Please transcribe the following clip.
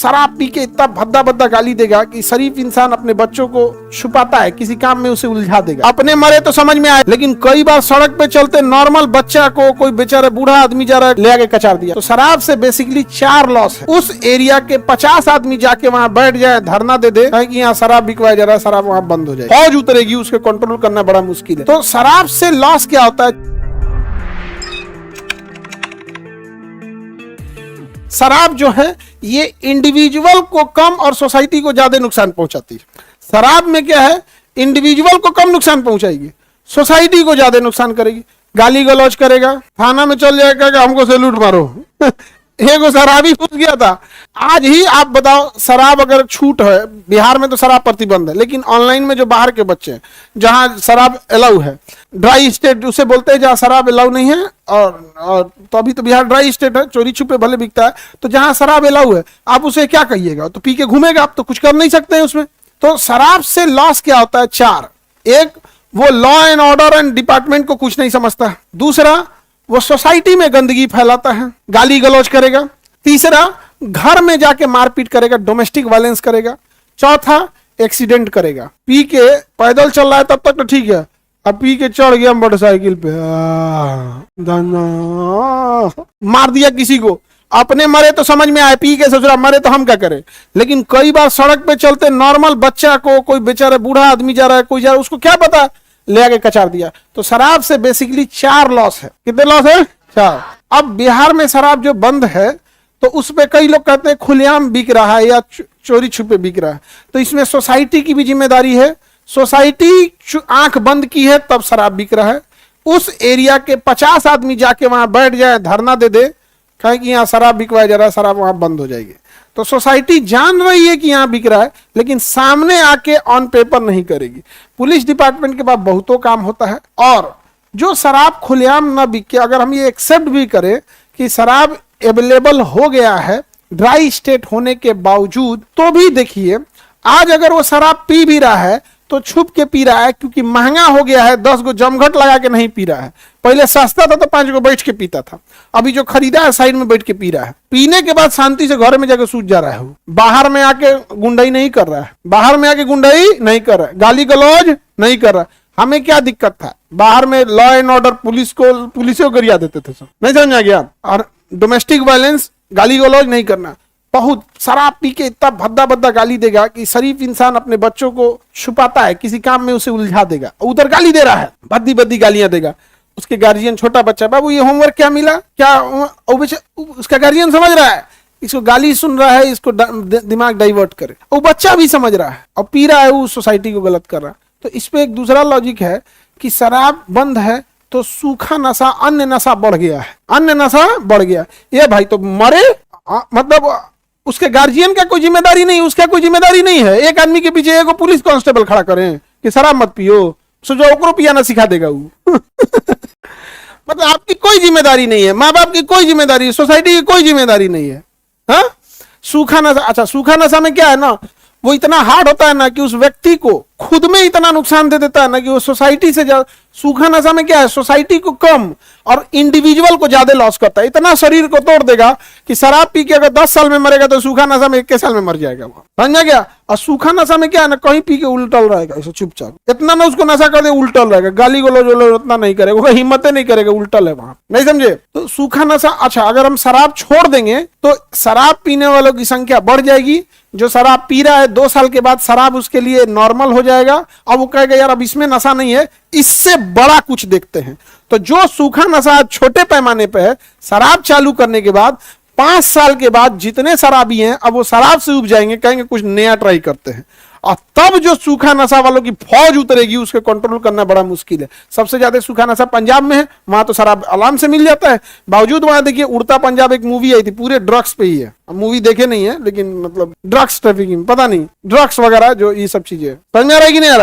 शराब पी के इतना भद्दा भद्दा गाली देगा कि शरीफ इंसान अपने बच्चों को छुपाता है, किसी काम में उसे उलझा देगा। अपने मरे तो समझ में आए, लेकिन कई बार सड़क पे चलते नॉर्मल बच्चा को कोई बेचारा बूढ़ा आदमी जा रहा है ले आके कचार दिया। तो शराब से बेसिकली 4 लॉस है। उस एरिया के 50 आदमी जाके वहां बैठ जाए, धरना दे दे कि यहाँ शराब बिकवाया जा रहा है, शराब वहां बंद हो जाए, फौज उतरेगी, उसके कंट्रोल करना बड़ा मुश्किल है। तो शराब से लॉस क्या होता है? शराब जो है ये इंडिविजुअल को कम और सोसाइटी को ज्यादा नुकसान पहुंचाती है। शराब में क्या है, इंडिविजुअल को कम नुकसान पहुंचाएगी, सोसाइटी को ज्यादा नुकसान करेगी। गाली गलौज करेगा, थाना में चल जाएगा कि हमको सैल्यूट मारो। एक शराबी घुस गया था। आज ही आप बताओ, शराब अगर छूट है, बिहार में तो शराब प्रतिबंध है, लेकिन ऑनलाइन में जो बाहर के बच्चे हैं जहां शराब अलाउ है, ड्राई स्टेट उसे बोलते हैं जहां शराब अलाउ नहीं है, और तो अभी तो बिहार ड्राई स्टेट है, चोरी छुपे भले बिकता है, तो जहां शराब अलाउ है आप उसे क्या कहिएगा, तो पी के घूमेगा, आप तो कुछ कर नहीं सकते हैं उसमें। तो शराब से लॉस क्या होता है? 4। एक, वो law and order and department को कुछ नहीं समझता। दूसरा, वो सोसाइटी में गंदगी फैलाता है, गाली गलौज करेगा। तीसरा, घर में जाके मारपीट करेगा, डोमेस्टिक वायलेंस करेगा। चौथा, एक्सीडेंट करेगा। पी के पैदल चल रहा है तब तक तो ठीक है, अब पी के चढ़ गया मोटरसाइकिल पे, मार दिया किसी को। अपने मरे तो समझ में आए, पी के सोच रहा मरे तो हम क्या करें। लेकिन कई बार सड़क पे चलते नॉर्मल बच्चा को कोई बेचारा बूढ़ा आदमी जा रहा है, कोई जा रहा है, उसको क्या पता, ले आके कचार दिया। तो शराब से बेसिकली 4 लॉस है। कितने लॉस है? 4। अब बिहार में शराब जो बंद है तो उस पे कई लोग कहते हैं खुलेआम बिक रहा है या चोरी छुपे बिक रहा है। तो इसमें सोसाइटी की भी जिम्मेदारी है। सोसाइटी आंख बंद की है तब शराब बिक रहा है। उस एरिया के 50 आदमी जाके वहां बैठ जाए, धरना दे दे कि यहाँ शराब बिकवाया जा रहा है, शराब वहां बंद हो जाएगी। तो सोसाइटी जान रही है कि यहाँ बिक रहा है, लेकिन सामने आके ऑन पेपर नहीं करेगी। पुलिस डिपार्टमेंट के पास बहुतों काम होता है। और जो शराब खुलेआम ना बिके, अगर हम ये एक्सेप्ट भी करें कि शराब अवेलेबल हो गया है ड्राई स्टेट होने के बावजूद, तो भी देखिए आज अगर वो शराब पी भी रहा है तो छुप के पी रहा है, क्योंकि महंगा हो गया है। 10 गो जमघट लगा के नहीं पी रहा है। पहले सस्ता था तो 5 गो बैठ के पीता था, अभी जो खरीदा है साइड में बैठ के पी रहा है। पीने के बाद शांति से घर में जाके सूझ जा रहा है। वो बाहर में आके गुंडाई नहीं कर रहा है, बाहर में आके गुंडाई नहीं कर रहा है, गाली गलौज नहीं कर रहा है। हमें क्या दिक्कत था, बाहर में लॉ एंड ऑर्डर पुलिस को गरिया देते थे, सब नहीं समझ आ गया। और डोमेस्टिक वायलेंस, गाली गलौज नहीं करना। बहुत शराब पी के इतना भद्दा भद्दा गाली देगा कि शरीफ इंसान अपने बच्चों को छुपाता है, किसी काम में उसे उलझा देगा। उधर गाली दे रहा है, भद्दी भद्दी गालियां देगा। उसके गार्जियन, छोटा बच्चा, बाबू ये होमवर्क क्या मिला, क्या, उसका गार्जियन समझ रहा है, इसको गाली सुन रहा है, इसको दिमाग डाइवर्ट करे। वो बच्चा भी समझ रहा है और पी रहा है, वो सोसाइटी को गलत कर रहा है। तो इस पे एक दूसरा लॉजिक है कि शराब बंद है तो सूखा नशा, अन्य नशा बढ़ गया है, अन्य नशा बढ़ गया। ये भाई तो मरे, मतलब उसके गार्जियन का कोई जिम्मेदारी नहीं, उसका कोई जिम्मेदारी नहीं है। एक आदमी के पीछे एक पुलिस कांस्टेबल खड़ा करें कि शराब मत पियो, सोचो ओकरो पियाना सिखा देगा वो। मतलब आपकी कोई जिम्मेदारी नहीं है, माँ बाप की कोई जिम्मेदारी, सोसाइटी की कोई जिम्मेदारी नहीं है। हाँ, सूखा नशा, अच्छा सूखा नशा में क्या है ना, वो इतना हार्ड होता है ना कि उस व्यक्ति को खुद में इतना नुकसान दे देता है ना कि वो सोसाइटी से सूखा नशा में क्या है, सोसाइटी को कम और इंडिविजुअल को ज्यादा लॉस करता है। इतना शरीर को तोड़ देगा कि शराब पी के अगर 10 साल में मरेगा तो सूखा नशा में 21 साल में मर जाएगा वो, समझा गया। और सूखा नशा में क्या है ना, कहीं पी के उल्टल रहेगा ऐसे चुपचाप, इतना ना उसको नशा कर दे उल्टल रहेगा, गाली गलौज उतना नहीं करेगा, हिम्मत नहीं करेगा, उल्टल है वहां, नहीं समझे। तो सूखा नशा, अच्छा अगर हम शराब छोड़ देंगे तो शराब पीने वालों की संख्या बढ़ जाएगी। जो शराब पी रहा है 2 साल के बाद शराब उसके लिए नॉर्मल हो जाएगा। अब वो कहेगा यार अब इसमें नशा नहीं है, इससे बड़ा कुछ देखते हैं। तो जो सूखा नशा छोटे पैमाने पे है, शराब चालू करने के बाद 5 साल के बाद जितने शराबी हैं अब वो शराब से उब जाएंगे, कहेंगे कुछ नया ट्राई करते हैं। और तब जो सूखा नशा वालों की फौज उतरेगी, उसके कंट्रोल करना बड़ा मुश्किल है। सबसे ज्यादा सूखा नशा पंजाब में है, वहां तो शराब आराम से मिल जाता है। बावजूद वहां देखिए उड़ता पंजाब एक मूवी आई थी, पूरे ड्रग्स पे ही है। मूवी देखे नहीं है, लेकिन मतलब ड्रग्स ट्रैफिकिंग, पता नहीं ड्रग्स वगैरह जो ये सब चीजें समझ में आ रहा है कि नहीं आ रहा।